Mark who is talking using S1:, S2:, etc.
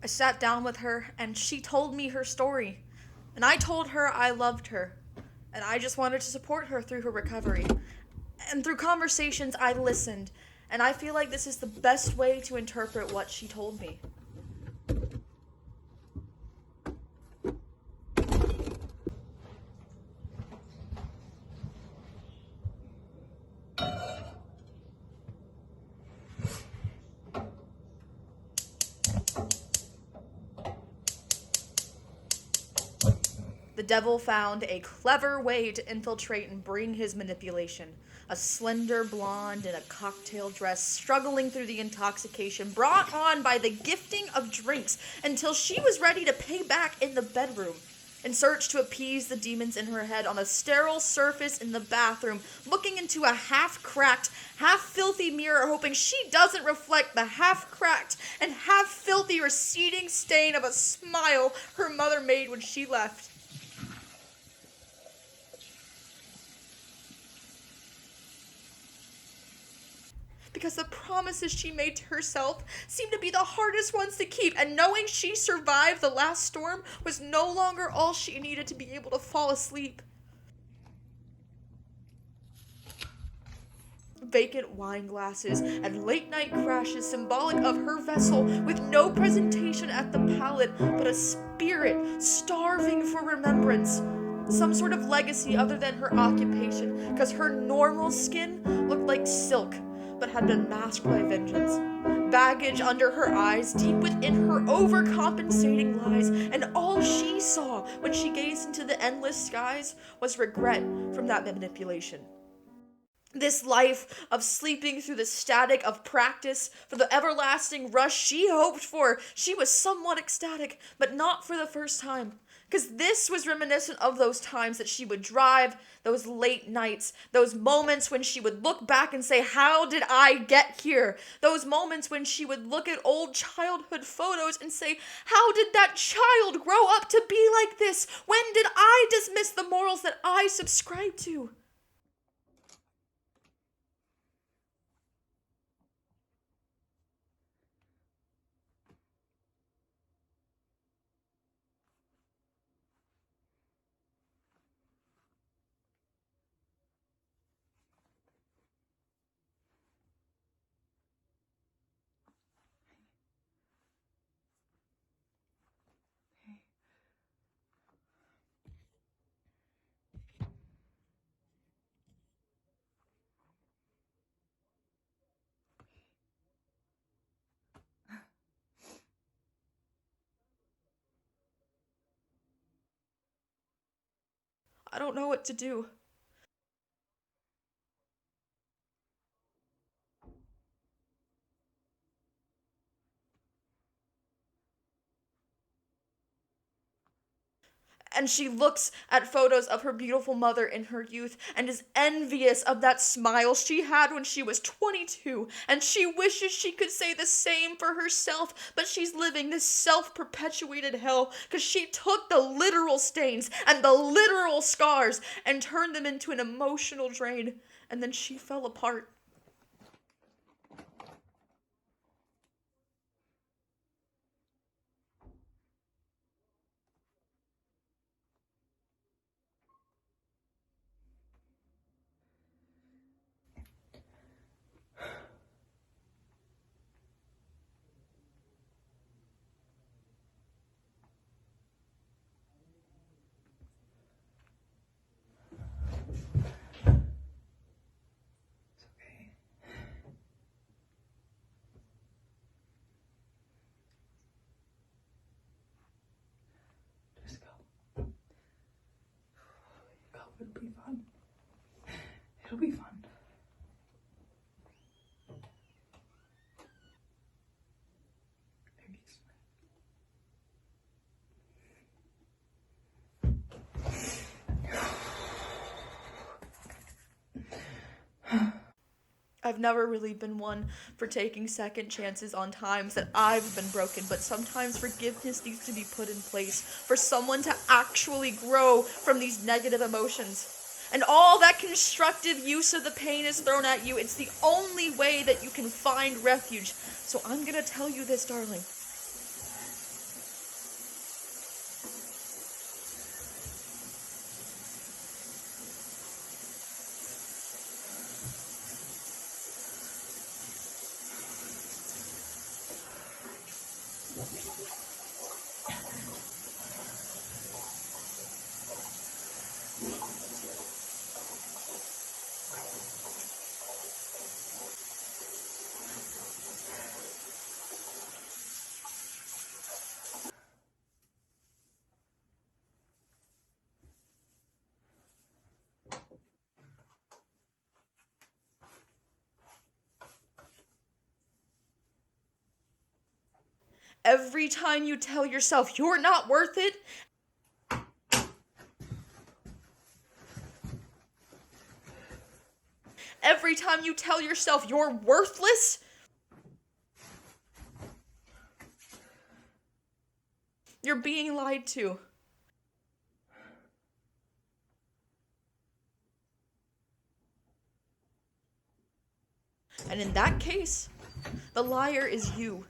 S1: I sat down with her and she told me her story. And I told her I loved her. And I just wanted to support her through her recovery. And through conversations, I listened. And I feel like this is the best way to interpret what she told me. The devil found a clever way to infiltrate and bring his manipulation. A slender blonde in a cocktail dress, struggling through the intoxication brought on by the gifting of drinks until she was ready to pay back in the bedroom. In search to appease the demons in her head on a sterile surface in the bathroom, looking into a half-cracked, half-filthy mirror, hoping she doesn't reflect the half-cracked and half-filthy receding stain of a smile her mother made when she left. Because the promises she made to herself seemed to be the hardest ones to keep, and knowing she survived the last storm was no longer all she needed to be able to fall asleep. Vacant wine glasses and late night crashes symbolic of her vessel with no presentation at the palate but a spirit starving for remembrance. Some sort of legacy other than her occupation, because her normal skin looked like silk but had been masked by vengeance. Baggage under her eyes, deep within her overcompensating lies, and all she saw when she gazed into the endless skies was regret from that manipulation. This life of sleeping through the static of practice for the everlasting rush she hoped for, she was somewhat ecstatic, but not for the first time. Because this was reminiscent of those times that she would drive, those late nights, those moments when she would look back and say, how did I get here? Those moments when she would look at old childhood photos and say, how did that child grow up to be like this? When did I dismiss the morals that I subscribe to? I don't know what to do. And she looks at photos of her beautiful mother in her youth and is envious of that smile she had when she was 22. And she wishes she could say the same for herself, but she's living this self-perpetuated hell because she took the literal stains and the literal scars and turned them into an emotional drain. And then she fell apart.
S2: Just go. Go. It'll be fun. It'll be fun.
S1: I've never really been one for taking second chances on times that I've been broken, but sometimes forgiveness needs to be put in place for someone to actually grow from these negative emotions. And all that constructive use of the pain is thrown at you. It's the only way that you can find refuge. So I'm gonna tell you this, darling. Every time you tell yourself you're not worth it, every time you tell yourself you're worthless, you're being lied to. And in that case, the liar is you.